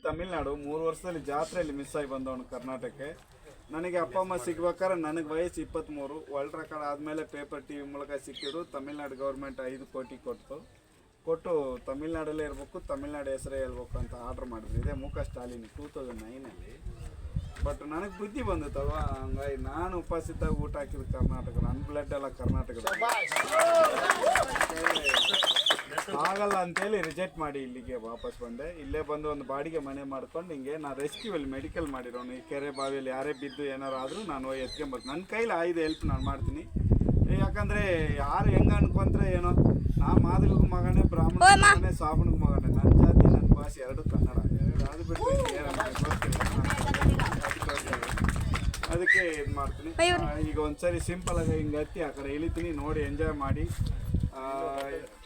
ತಮಿಳ್ನಾಡು 3 ವರ್ಷದಲ್ಲಿ ಜಾತ್ರೆಯಲ್ಲಿ ಮಿಸ್ ಆಗಿ ಬಂದವನು ಕರ್ನಾಟಕಕ್ಕೆ. ನನಗೆ ಅಪ್ಪ ಅಮ್ಮ ಸಿಗ್ಬೇಕಾದ್ರೆ ನನಗೆ ವಯಸ್ಸು 23, ವರ್ಲ್ಡ್ ರೆಕಾರ್ಡ್ ಆದಮೇಲೆ ಪೇಪರ್ ಟಿ ವಿ ಮೂಲಕ ಸಿಕ್ಕಿದ್ರು. ತಮಿಳ್ನಾಡು ಗೌರ್ಮೆಂಟ್ 5 ಕೋಟಿ ಕೊಟ್ಟು ತಮಿಳ್ನಾಡಲ್ಲೇ ಇರಬೇಕು, ತಮಿಳ್ನಾಡು ಹೆಸರೇ ಹೇಳ್ಬೇಕು ಅಂತ ಆರ್ಡ್ರ್ ಮಾಡಿದ್ರು. ಇದೇ ಮುಖ ಸ್ಟಾಲಿನ್ 2009 ಬಟ್ ನನಗೆ ಬುದ್ಧಿ ಬಂದಿತ್ತಲ್ವ, ಹಂಗಾಗಿ ನಾನು ಉಪಸ್ಥಿತಾಗಿ ಊಟ ಹಾಕಿದ್ದು ಕರ್ನಾಟಕ, ನನ್ನ ಬ್ಲಡ್ ಎಲ್ಲ ಕರ್ನಾಟಕದ ಆಗಲ್ಲ ಅಂತೇಳಿ ರಿಜೆಕ್ಟ್ ಮಾಡಿ ಇಲ್ಲಿಗೆ ವಾಪಸ್ ಬಂದೆ. ಇಲ್ಲೇ ಬಂದು ಒಂದು ಬಾಡಿಗೆ ಮನೆ ಮಾಡ್ಕೊಂಡು ಹಿಂಗೆ ನಾನು ರೆಸ್ಕ್ಯೂವಲ್ಲಿ ಮೆಡಿಕಲ್ ಮಾಡಿರೋನು. ಈ ಕೆರೆ ಬಾವಿಯಲ್ಲಿ ಯಾರೇ ಬಿದ್ದು ಏನಾರು ಆದರೂ ನಾನು ಎತ್ಕೊಂಬರ್ತೀನಿ, ನನ್ನ ಕೈಲಿ ಆಯ್ದು ಹೆಲ್ಪ್ ನಾನು ಮಾಡ್ತೀನಿ. ಯಾಕಂದರೆ ಯಾರು ಹೆಂಗೆ ಅನ್ಕೊಂತಾರೆ ಏನೋ, ನಾ ಮಾದಲಿಗೂ ಮಗನೇ, ಬ್ರಾಹ್ಮಣ ಮಗನೇ, ಸಾಬನಿಗೆ ಮಗನೇ, ನನ್ನ ಜಾತಿ ನನ್ನ ಭಾಷೆ ಎರಡು ಕನ್ನಡ, ಅದು ಬಿಟ್ಟು ಅದಕ್ಕೆ ಇದು ಮಾಡ್ತೀನಿ. ಈಗ ಒಂದ್ಸರಿ ಸಿಂಪಲ್ ಆಗಿ ಹಿಂಗೆ ಹತ್ತಿ ಆ ಕಡೆ ಇಳಿತೀನಿ, ನೋಡಿ ಎಂಜಾಯ್ ಮಾಡಿ.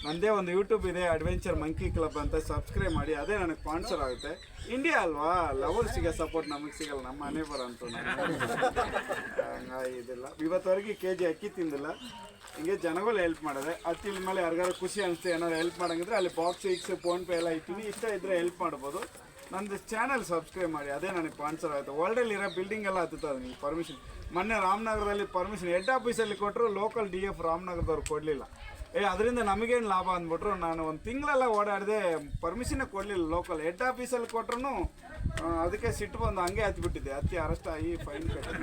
ನನ್ನದೇ ಒಂದು ಯೂಟ್ಯೂಬ್ ಇದೆ, ಅಡ್ವೆಂಚರ್ ಮಂಕಿ ಕ್ಲಬ್ ಅಂತ, ಸಬ್ಸ್ಕ್ರೈಬ್ ಮಾಡಿ. ಅದೇ ನನಗೆ ಸ್ಪಾನ್ಸರ್ ಆಗುತ್ತೆ. ಇಂಡಿಯಾ ಅಲ್ವಾ, ಲವರ್ ಸಿಗೋ ಸಪೋರ್ಟ್ ನಮಗೆ ಸಿಗಲ್ಲ, ನಮ್ಮ ಮನೆ ಬರಂತು ಹಂಗಾಗಿ ಇದಿಲ್ಲ. ಇವತ್ತವರೆಗೆ KG ಅಕ್ಕಿ ತಿಂದಿಲ್ಲ. ಹಿಂಗೆ ಜನಗಳು ಹೆಲ್ಪ್ ಮಾಡಿದೆ. ಹತ್ತಿದ ಮೇಲೆ ಯಾರಿಗಾರು ಖುಷಿ ಅನಿಸ್ತು ಏನಾರು ಹೆಲ್ಪ್ ಮಾಡೋಂಗಿದ್ರೆ ಅಲ್ಲಿ ಬಾಕ್ಸ್ X ಫೋನ್ಪೇ ಎಲ್ಲ ಇಟ್ಟಿನಿ, ಇಷ್ಟ ಇದ್ದರೆ ಹೆಲ್ಪ್ ಮಾಡ್ಬೋದು. ನಂದು ಚಾನಲ್ ಸಬ್ಸ್ಕ್ರೈಬ್ ಮಾಡಿ, ಅದೇ ನನಗೆ ಸ್ಪಾನ್ಸರ್ ಆಯಿತು. ವರ್ಲ್ಡಲ್ಲಿರೋ ಬಿಲ್ಡಿಂಗ್ ಎಲ್ಲ ಹತ್ತುತ್ತದೆ ನಿಮಗೆ ಪರ್ಮಿಷನ್. ಮೊನ್ನೆ ರಾಮನಗರದಲ್ಲಿ ಪರ್ಮಿಷನ್ ಹೆಡ್ ಆಫೀಸಲ್ಲಿ ಕೊಟ್ಟರು, ಲೋಕಲ್ DF ರಾಮನಗರದವ್ರು ಕೊಡಲಿಲ್ಲ. ಅದರಿಂದ ನಮಗೇನು ಲಾಭ ಅಂದ್ಬಿಟ್ರು. ನಾನು ಒಂದು ತಿಂಗಳೆಲ್ಲ ಓಡಾಡಿದೆ, ಪರ್ಮಿಷನ್ನೇ ಕೊಡಲಿಲ್ಲ. ಲೋಕಲ್ ಹೆಡ್ ಆಫೀಸಲ್ಲಿ ಕೊಟ್ರು ಅದಕ್ಕೆ ಸಿಟ್ಟು ಬಂದು ಹಂಗೆ ಹತ್ತಿಬಿಟ್ಟಿದ್ದೆ. ಹತ್ತಿ ಅರೆಸ್ಟ್ ಆಗಿ ಫೈನ್ ಕಟ್ಟಿ.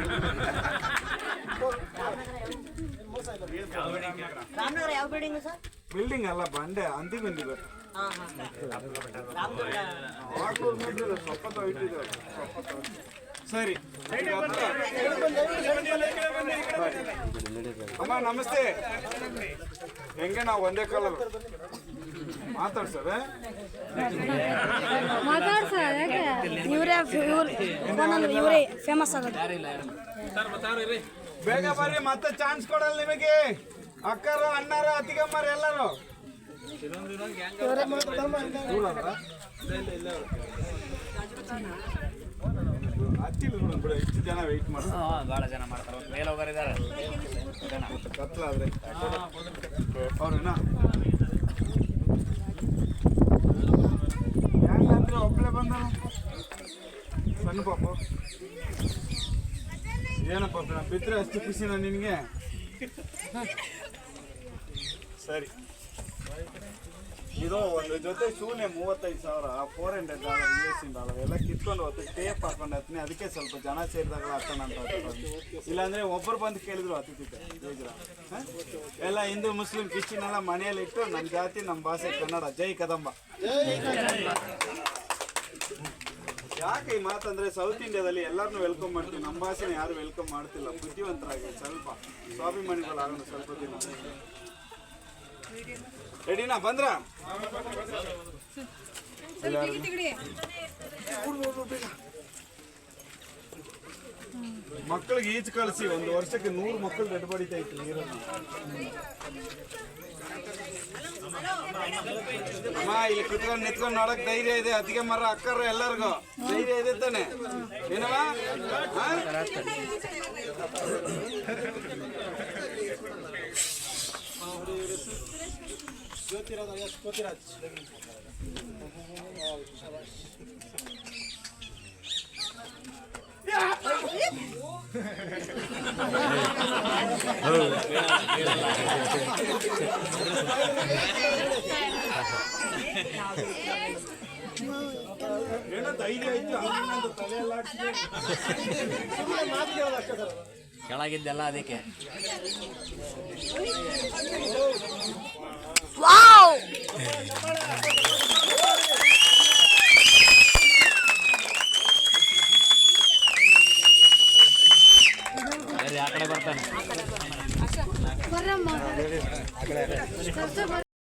ಬಿಲ್ಡಿಂಗ್ ಅಲ್ಲ, ಬಂಡೆ ಅಂದಿ ಬಂದಿದೆ. ಸರಿ ಅಮ್ಮ ನಮಸ್ತೆ. ಹೆಂಗೆ ನಾವು ಒಂದೇ ಕಾಲಲ್ಲಿ ಮಾತಾಡ್ಸೋದ? ಬೇಗ ಬರ್ರಿ, ಮತ್ತೆ ಚಾನ್ಸ್ ಕೊಡಲ್ಲ ನಿಮಗೆ. ಅಕ್ಕರು, ಅಣ್ಣರು, ಅತ್ತಿಗೆಮ್ಮರು ಎಲ್ಲರೂ ಹತ್ತಿಲ್ಲ ಬಿಡ. ಇಷ್ಟು ಜನ ವೆಯ್ಟ್ ಮಾಡ್ತಾರೆ, ಭಾಳ ಜನ ಮಾಡ್ತಾರೆ. ಮೇಲೆ ಹೋಗೋರಿದ್ದಾರೆ ಕತ್ಲಾದ್ರೆ ಅವ್ರೇನ ಹೆಂಗಂದ್ರೆ ಒಬ್ಬಳೆ ಬಂದ ಸಣ್ಣ ಪಾಪ. ಏನಪ್ಪ ಬಿದ್ದರೆ ಅಷ್ಟು ಖುಷಿನ ನಿನಗೆ? ಸರಿ, ಇದು ಒಂದು ಜೊತೆ ಶೂನೇ $35,000, $400 US ಎಲ್ಲ ಕಿತ್ಕೊಂಡು ಹೋಗ್ತೀವಿ. ಟೇಪ್ ಹಾಕೊಂಡು ಹತ್ತೀನಿ. ಅದಕ್ಕೆ ಸ್ವಲ್ಪ ಜನ ಸೇರಿದಾಗ ಹತ್ತೋಣ ಅಂತ ಹತ್ತೀನಿ. ಇಲ್ಲಾಂದರೆ ಒಬ್ಬರು ಬಂದು ಕೇಳಿದ್ರು ಹತ್ತಿದ್ದೆ ಬೇಜಾರ. ಎಲ್ಲ ಹಿಂದೂ ಮುಸ್ಲಿಂ ಕ್ರಿಶ್ಚಿಯನ್ ಎಲ್ಲ ಮನೆಯಲ್ಲಿ ಇಟ್ಟು ನಮ್ಮ ಜಾತಿ ನಮ್ಮ ಭಾಷೆ ಕನ್ನಡ. ಜೈ ಕದಂಬ. ಯಾಕೆ ಈ ಮಾತಂದರೆ ಸೌತ್ ಇಂಡಿಯಾದಲ್ಲಿ ಎಲ್ಲರನ್ನೂ ವೆಲ್ಕಮ್ ಮಾಡ್ತೀವಿ, ನಮ್ಮ ಭಾಷೆನ ಯಾರು ವೆಲ್ಕಮ್ ಮಾಡ್ತಿಲ್ಲ. ಬುದ್ಧಿವಂತರಾಗಿ ಸ್ವಲ್ಪ ಸ್ವಾಭಿಮಾನಿಗಳಾಗೋಣ ಸ್ವಲ್ಪ ದಿನ. ರೆಡಿನಾ? ಬಂದ್ರ ಮಕ್ಕಳಿಗೆ ಈಜು ಕಳಿಸಿ. ಒಂದು ವರ್ಷಕ್ಕೆ 100 ಮಕ್ಕಳು ಡೆಡ್ ಬಡಿತಾ ಇತ್ತು ನೀರನ್ನು. ಅಮ್ಮ ಇಲ್ಲಿ ಕುತ್ಕೊಂಡು ನಿಂತ್ಕೊಂಡು ನೋಡಕ್ ಧೈರ್ಯ ಇದೆ. ಅತ್ತಿಗೆ ಮರ ಅಕ್ಕರ ಎಲ್ಲರಿಗೂ ಧೈರ್ಯ ಇದೆ ತಾನೆ? ಏನವ ಜ್ಯೋತಿರಾಜ್ ಏನೋ ಧೈರ್ಯ ಆಯ್ತು. ತಲೆಯೆಲ್ಲ ಕೆಳಗಿದ್ದೆಲ್ಲ ಅದಕ್ಕೆ. ಆ ಕಡೆ ಬರ್ತಾನೆ.